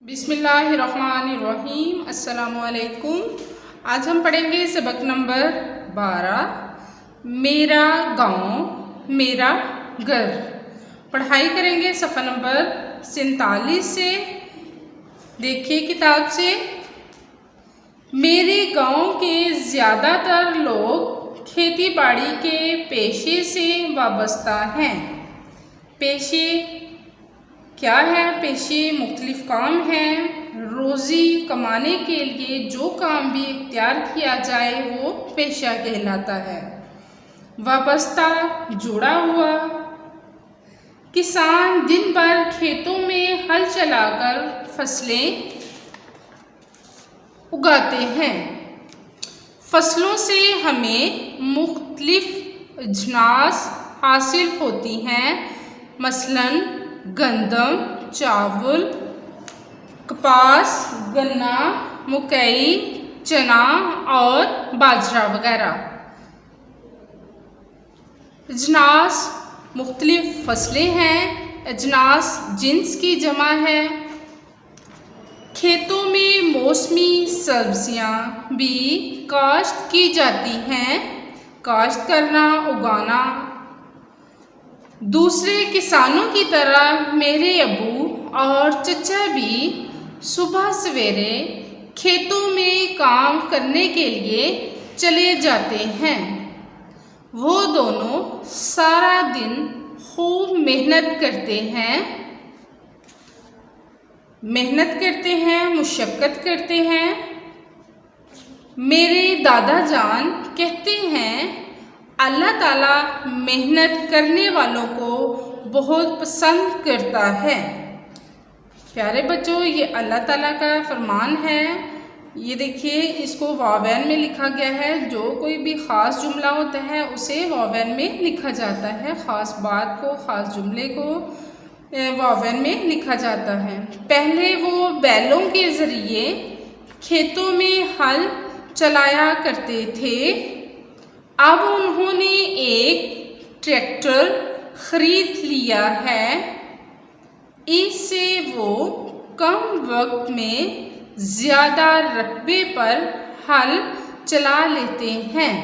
बिस्मिल्लाहिर्रहमानिर्रहीम। अस्सलामुअलैकुम। आज हम पढ़ेंगे सबक नंबर 12 मेरा गांव मेरा घर। पढ़ाई करेंगे सफ़ा नंबर 47 से। देखिए किताब से। मेरे गांव के ज़्यादातर लोग खेती बाड़ी के पेशे से वाबस्ता हैं। पेशे क्या है? पेशे मुख्तलिफ काम हैं। रोज़ी कमाने के लिए जो काम भी इख्तियार किया जाए वो पेशा कहलाता है। वाबस्ता जुड़ा हुआ। किसान दिन भर खेतों में हल चलाकर फसलें उगाते हैं। फसलों से हमें मुख्तलिफ अजनास हासिल होती हैं, मसलन गंदम, चावल, कपास, गन्ना, मकई, चना और बाजरा वगैरह। अजनास मुख्तलिफ फसलें हैं। अजनास जिन्स की जमा है। खेतों में मौसमी सब्जियां भी काश्त की जाती हैं। काश्त करना, उगाना। दूसरे किसानों की तरह मेरे अबू और चचा भी सुबह सवेरे खेतों में काम करने के लिए चले जाते हैं। वो दोनों सारा दिन खूब मेहनत करते हैं, मुशक्क़त करते हैं। मेरे दादा जान कहते हैं अल्लाह ताला मेहनत करने वालों को बहुत पसंद करता है। प्यारे बच्चों, ये अल्लाह ताला का फरमान है। ये देखिए, इसको वावैन में लिखा गया है। जो कोई भी ख़ास जुमला होता है उसे वावैन में लिखा जाता है। ख़ास बात को, ख़ास जुमले को वावैन में लिखा जाता है। पहले वो बैलों के ज़रिए खेतों में हल चलाया करते थे। अब उन्होंने एक ट्रैक्टर ख़रीद लिया है। इससे वो कम वक्त में ज़्यादा रकबे पर हल चला लेते हैं।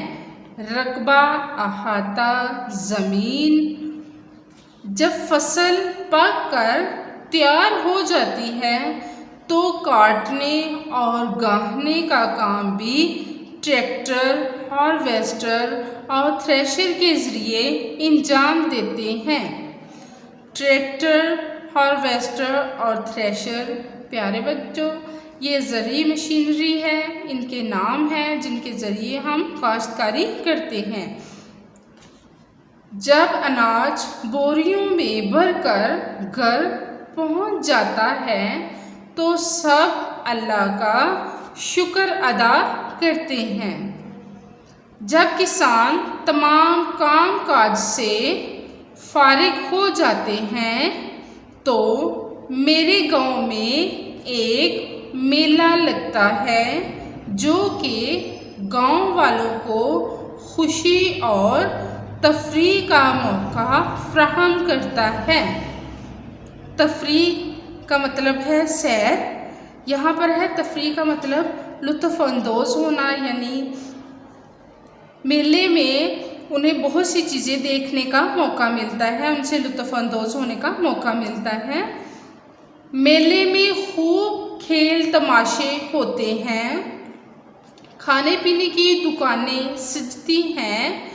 रकबा अहाता ज़मीन। जब फसल पक कर तैयार हो जाती है तो काटने और गाहने का काम भी ट्रैक्टर, हार्वेस्टर और थ्रेशर के ज़रिए अंजाम देते हैं। ट्रैक्टर, हार्वेस्टर और थ्रेशर, प्यारे बच्चों, ये ज़रूरी मशीनरी है। इनके नाम हैं जिनके ज़रिए हम काश्तकारी करते हैं। जब अनाज बोरियों में भरकर घर पहुंच जाता है तो सब अल्लाह का शुक्र अदा करते हैं। जब किसान तमाम काम काज से फारिग हो जाते हैं तो मेरे गांव में एक मेला लगता है जो कि गांव वालों को खुशी और तफरीह का मौका फ्राहम करता है। तफरीह का मतलब है सैर। यहाँ पर है तफरीह का मतलब लुत्फ़अंदोज़ होना, यानी मेले में उन्हें बहुत सी चीज़ें देखने का मौका मिलता है, उनसे लुत्फ़अंदोज़ होने का मौका मिलता है। मेले में खूब खेल तमाशे होते हैं। खाने पीने की दुकानें सजती हैं।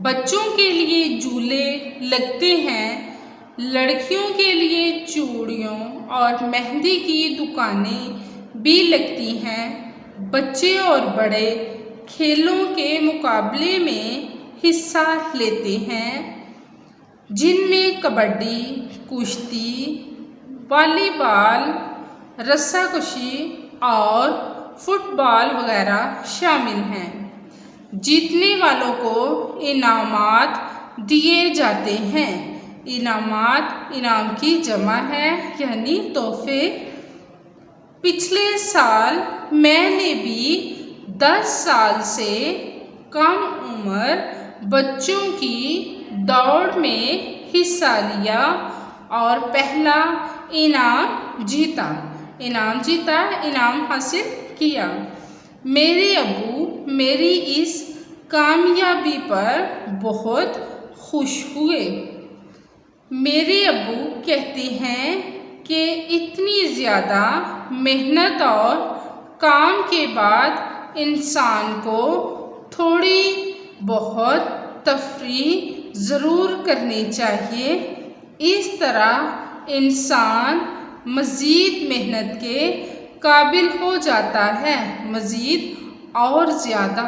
बच्चों के लिए झूले लगते हैं। लड़कियों के लिए चूड़ियों और मेहंदी की दुकानें भी लगती हैं। बच्चे और बड़े खेलों के मुकाबले में हिस्सा लेते हैं, जिनमें कबड्डी, कुश्ती, वॉलीबॉल, रस्साकशी और फुटबॉल वगैरह शामिल हैं। जीतने वालों को इनामात दिए जाते हैं। इनाम की जमा है, यानी तोहफे। पिछले साल मैंने भी 10 साल से कम उम्र बच्चों की दौड़ में हिस्सा लिया और पहला इनाम जीता। इनाम जीता, इनाम हासिल किया। मेरे अब्बू मेरी इस कामयाबी पर बहुत खुश हुए। मेरे अब्बू कहते हैं कि इतनी ज़्यादा मेहनत और काम के बाद इंसान को थोड़ी बहुत तफरीह ज़रूर करनी चाहिए। इस तरह इंसान मज़ीद मेहनत के काबिल हो जाता है, मज़ीद और ज़्यादा।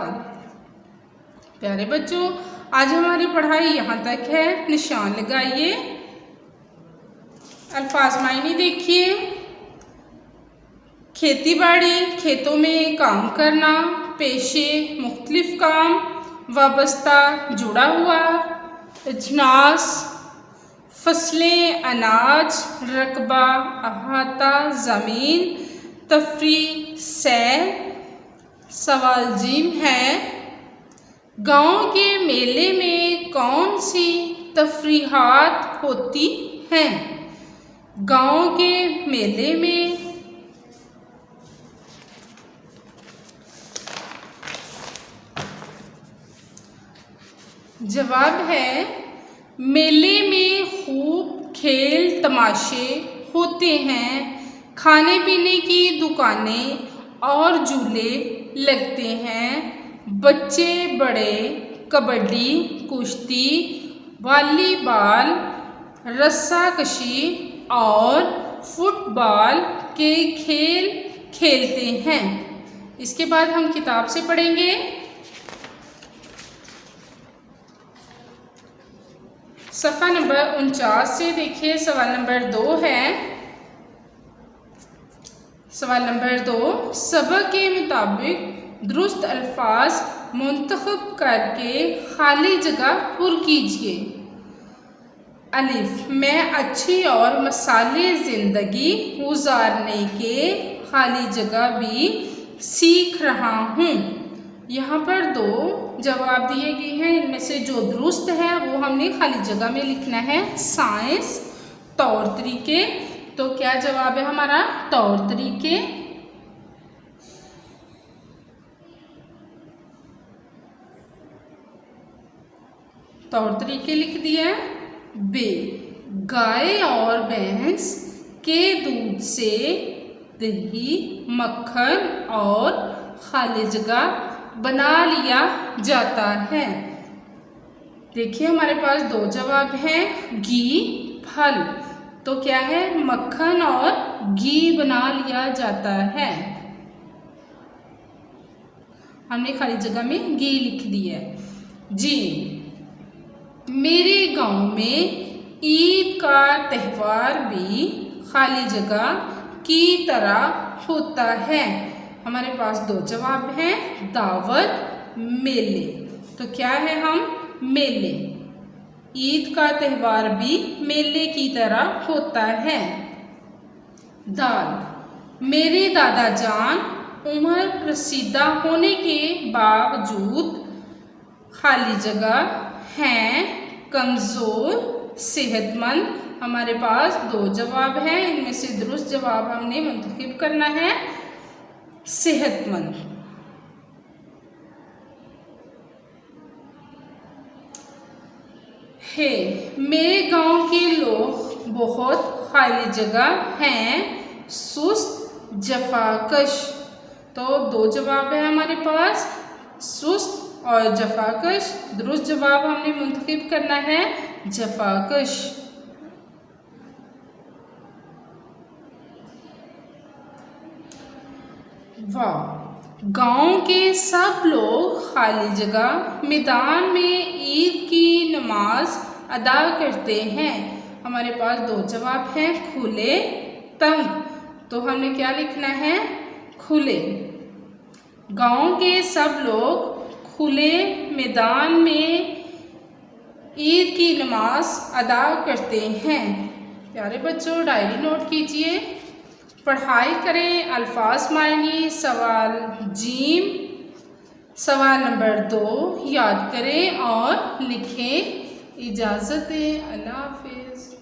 प्यारे बच्चों, आज हमारी पढ़ाई यहाँ तक है। निशान लगाइए, अल्फाज मायने देखिए। खेती बाड़ी, खेतों में काम करना, पेशे, मुख्तलिफ काम, वाबस्ता, जुड़ा हुआ, अजनास, फसलें, अनाज, रकबा, अहाता, ज़मीन, तफरीह, सैर। सवाल जीम है, गांव के मेले में कौन सी तफरीहात होती हैं? गांव के मेले में जवाब है, मेले में खूब खेल तमाशे होते हैं, खाने पीने की दुकानें और झूले लगते हैं। बच्चे बड़े कबड्डी, कुश्ती, वॉलीबॉल, रस्साकशी और फुटबॉल के खेल खेलते हैं। इसके बाद हम किताब से पढ़ेंगे। सफ़ा नंबर 49 से देखिए, सवाल नंबर 2 है। सवाल नंबर 2, सबक के मुताबिक दुरुस्त अल्फाज मुंतखब करके खाली जगह पुर कीजिए। अलिफ, मैं अच्छी और मसाले ज़िंदगी गुजारने के खाली जगह भी सीख रहा हूँ। यहाँ पर 2 जवाब दिए गए हैं, इनमें से जो दुरुस्त है वो हमने खाली जगह में लिखना है। साइंस, तौर तरीके। तो क्या जवाब है हमारा? तौर तरीके। तौर तरीके लिख दिया। बे, गाय और भैंस के दूध से दही, मक्खन और खाली जगह बना लिया जाता है। देखिए हमारे पास 2 जवाब हैं, घी, फल। तो क्या है? मक्खन और घी बना लिया जाता है। हमने खाली जगह में घी लिख दिया है। जी, मेरे गांव में ईद का त्यौहार भी खाली जगह की तरह होता है। हमारे पास 2 जवाब हैं, दावत, मेले। तो क्या है? हम मेले। ईद का त्यौहार भी मेले की तरह होता है। दाल, मेरे दादा जान उम्र रसीदा होने के बावजूद खाली जगह हैं कमज़ोर, सेहतमंद। हमारे पास 2 जवाब हैं, इनमें से दुरुस्त जवाब हमने मुंतखब करना है, सेहतमंद। है, मेरे गांव के लोग बहुत खाली जगह हैं, सुस्त, जफाकश। तो 2 जवाब है हमारे पास, सुस्त और जफाकश। दुरुस्त जवाब हमने मुंतखब करना है, जफाकश। वाह, गांव के सब लोग खाली जगह मैदान में ईद की नमाज अदा करते हैं। हमारे पास 2 जवाब हैं, खुले, तंग। तो हमने क्या लिखना है? खुले। गांव के सब लोग खुले मैदान में ईद की नमाज अदा करते हैं। प्यारे बच्चों, डायरी नोट कीजिए, पढ़ाई करें, अल्फाज मायने। सवाल जीम, सवाल नंबर 2 याद करें और लिखें। इजाज़त दें, अल्लाह हाफिज़।